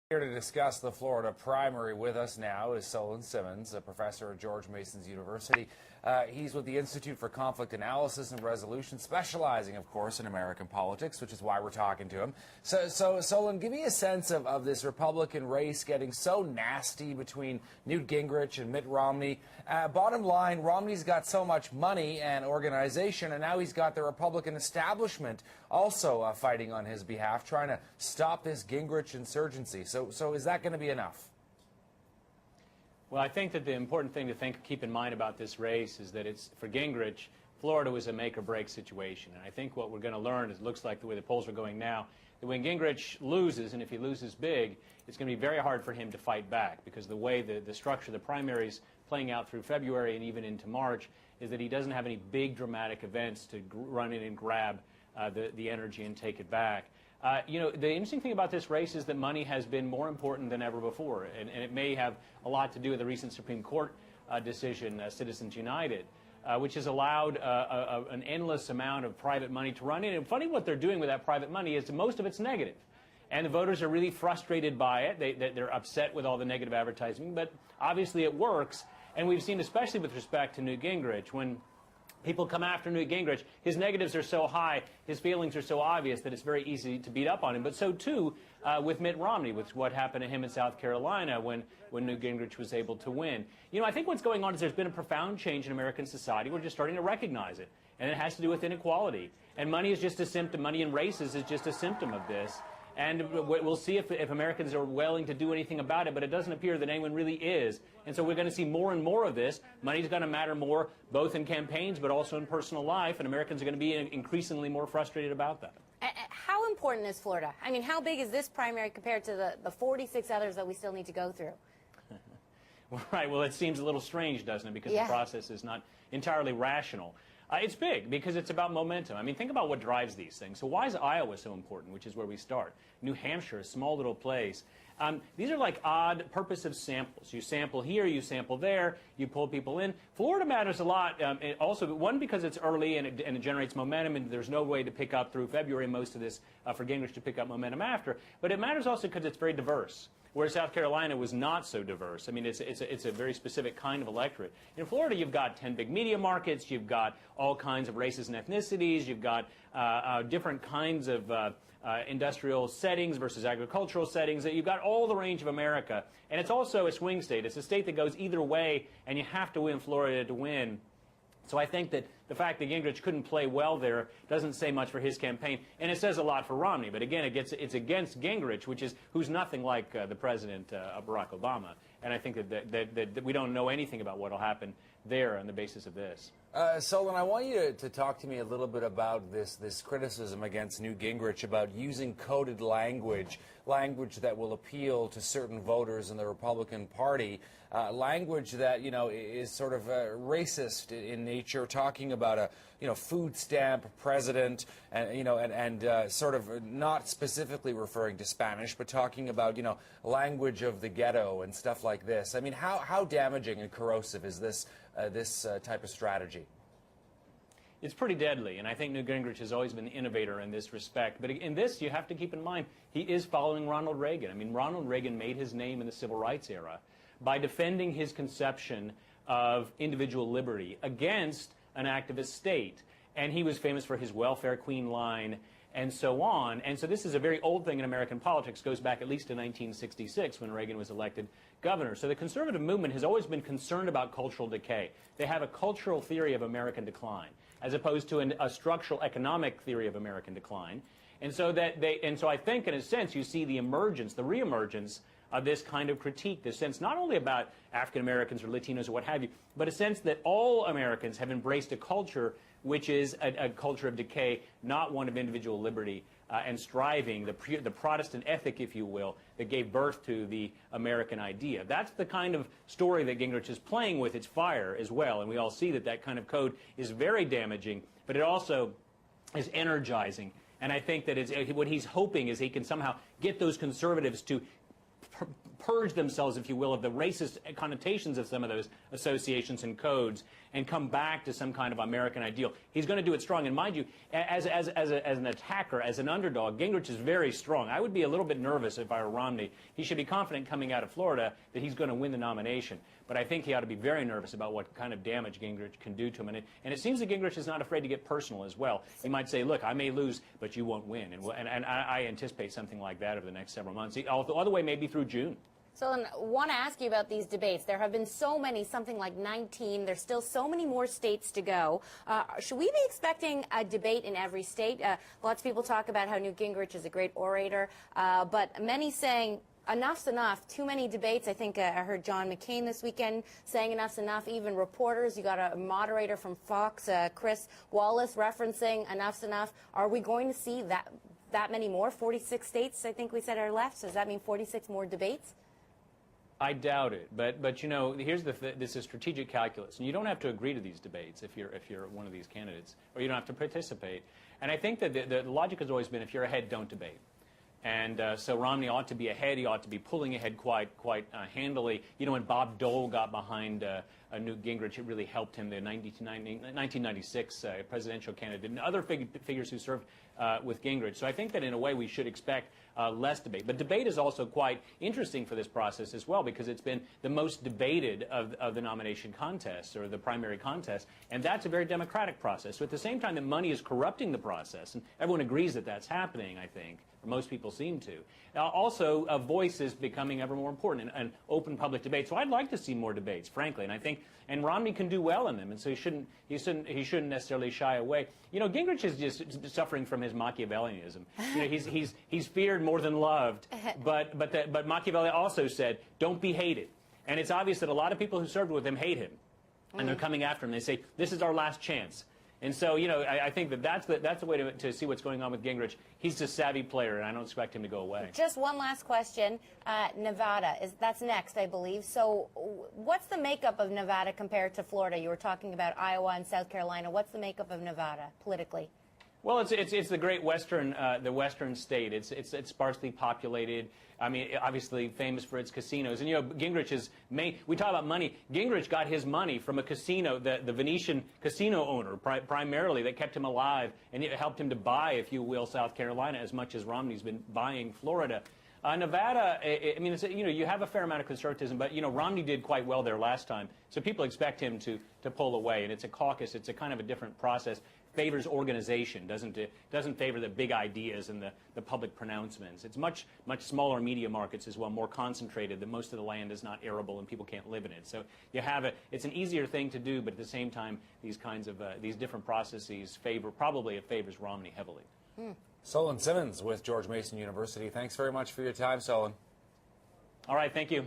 Here to discuss the Florida primary with us now is Solon Simmons, a professor at George Mason's University. He's with the Institute for Conflict Analysis and Resolution, specializing, of course, in American politics, which is why we're talking to him. So Solon, give me a sense of this Republican race getting so nasty between Newt Gingrich and Mitt Romney. Bottom line, Romney's got so much money and organization, and now he's got the Republican establishment also fighting on his behalf, trying to stop this Gingrich insurgency. So is that going to be enough? Well, I think that the important thing to keep in mind about this race is that it's, for Gingrich, Florida was a make-or-break situation. And I think what we're going to learn, it looks like the way the polls are going now, that when Gingrich loses, and if he loses big, it's going to be very hard for him to fight back, because the way the structure of the primaries playing out through February and even into March is that he doesn't have any big dramatic events to run in and grab the energy and take it back. You know, the interesting thing about this race is that money has been more important than ever before, and it may have a lot to do with the recent Supreme Court decision, Citizens United, which has allowed an endless amount of private money to run in. And funny, what they're doing with that private money is most of it's negative. And the voters are really frustrated by it. They're upset with all the negative advertising, but obviously it works. And we've seen, especially with respect to Newt Gingrich, when people come after Newt Gingrich, his negatives are so high, his feelings are so obvious that it's very easy to beat up on him. But so, too, with Mitt Romney, with what happened to him in South Carolina when Newt Gingrich was able to win. You know, I think what's going on is there's been a profound change in American society. We're just starting to recognize it. And it has to do with inequality. And money is just a symptom. Money in races is just a symptom of this. And we'll see if Americans are willing to do anything about it, but it doesn't appear that anyone really is. And so we're going to see more and more of this. Money's going to matter more, both in campaigns but also in personal life, and Americans are going to be increasingly more frustrated about that. How important is Florida? I mean, how big is this primary compared to the 46 others that we still need to go through? Right. Well, it seems a little strange, doesn't it, because the process is not entirely rational. It's big because it's about momentum. I mean, think about what drives these things. So why is Iowa so important, which is where we start? New Hampshire, a small little place. These are like odd purposive samples. You sample here, you sample there, you pull people in. Florida matters a lot. Also, one, because it's early and it generates momentum, and there's no way to pick up through February most of this for Gingrich to pick up momentum after. But it matters also because it's very diverse, whereas South Carolina was not so diverse. I mean, it's a very specific kind of electorate. In Florida, you've got 10 big media markets, you've got all kinds of races and ethnicities, you've got different kinds of industrial settings versus agricultural settings. You've got all the range of America. And it's also a swing state. It's a state that goes either way, and you have to win Florida to win. So I think that the fact that Gingrich couldn't play well there doesn't say much for his campaign, and it says a lot for Romney. But again, it's against Gingrich, who's nothing like the president, Barack Obama. And I think that we don't know anything about what will happen there on the basis of this. Solon, I want you to talk to me a little bit about this criticism against Newt Gingrich about using coded language that will appeal to certain voters in the Republican Party, language that, you know, is sort of racist in nature, talking about a food stamp president, and and sort of not specifically referring to Spanish, but talking about language of the ghetto and stuff like this. I mean, how damaging and corrosive is this type of strategy? It's pretty deadly, and I think Newt Gingrich has always been the innovator in this respect. But in this, you have to keep in mind, he is following Ronald Reagan. I mean, Ronald Reagan made his name in the civil rights era by defending his conception of individual liberty against an activist state. And he was famous for his welfare queen line and so on. And so this is a very old thing in American politics, goes back at least to 1966 when Reagan was elected governor. So the conservative movement has always been concerned about cultural decay. They have a cultural theory of American decline, as opposed to a structural economic theory of American decline. And so I think, in a sense, you see the emergence, the reemergence of this kind of critique, this sense not only about African Americans or Latinos or what have you, but a sense that all Americans have embraced a culture which is a culture of decay, not one of individual liberty and striving, the Protestant ethic, if you will, that gave birth to the American idea. That's the kind of story that Gingrich is playing with. It's fire as well, and we all see that kind of code is very damaging, but it also is energizing. And I think that what he's hoping is he can somehow get those conservatives to purge themselves, if you will, of the racist connotations of some of those associations and codes and come back to some kind of American ideal. He's going to do it strong. And mind you, as an attacker, as an underdog, Gingrich is very strong. I would be a little bit nervous if I were Romney. He should be confident coming out of Florida that he's going to win the nomination. But I think he ought to be very nervous about what kind of damage Gingrich can do to him. And it seems that Gingrich is not afraid to get personal as well. He might say, look, I may lose, but you won't win. And I anticipate something like that over the next several months, all the way maybe through June. So I want to ask you about these debates. There have been so many, something like 19. There's still so many more states to go. Should we be expecting a debate in every state? Lots of people talk about how Newt Gingrich is a great orator, but many saying enough's enough. Too many debates. I think I heard John McCain this weekend saying enough's enough. Even reporters. You got a moderator from Fox, Chris Wallace, referencing enough's enough. Are we going to see that many more? 46 states, I think we said, are left. So does that mean 46 more debates? I doubt it, but you know, here's this is strategic calculus, and you don't have to agree to these debates if you're one of these candidates, or you don't have to participate. And I think that the logic has always been, if you're ahead, don't debate. And so Romney ought to be ahead. He ought to be pulling ahead quite handily. You know, when Bob Dole got behind Newt Gingrich, it really helped him, the 1996 presidential candidate, and other figures who served with Gingrich. So I think that in a way we should expect less debate. But debate is also quite interesting for this process as well, because it's been the most debated of the nomination contests, or the primary contests, and that's a very democratic process. So at the same time that money is corrupting the process, and everyone agrees that that's happening, I think, or most people seem to. Also, a voice is becoming ever more important, and open public debate. So I'd like to see more debates, frankly, and I think, and Romney can do well in them, and so he shouldn't necessarily shy away. You know, Gingrich is just suffering from his Machiavellianism. You know, he's feared more than loved, but Machiavelli also said, don't be hated. And it's obvious that a lot of people who served with him hate him, and they're coming after him. They say, this is our last chance. And so, you know, I think that's the way to see what's going on with Gingrich. He's a savvy player, and I don't expect him to go away. Just one last question. Nevada, that's next, I believe. So what's the makeup of Nevada compared to Florida? You were talking about Iowa and South Carolina. What's the makeup of Nevada politically? Well, it's the great western state. It's sparsely populated. I mean, obviously famous for its casinos. And, you know, Gingrich is we talk about money. Gingrich got his money from a casino, the Venetian casino owner, primarily, that kept him alive, and it helped him to buy, if you will, South Carolina, as much as Romney's been buying Florida. Nevada, I mean, you know, you have a fair amount of conservatism, but, you know, Romney did quite well there last time, so people expect him to pull away. And it's a caucus. It's a kind of a different process. Favors organization, doesn't favor the big ideas and the public pronouncements. It's much smaller media markets as well, more concentrated. That most of the land is not arable and people can't live in it. So you have it's an easier thing to do, but at the same time, these kinds of these different processes probably favors Romney heavily. Solon Simmons with George Mason University. Thanks very much for your time, Solon. All right, thank you.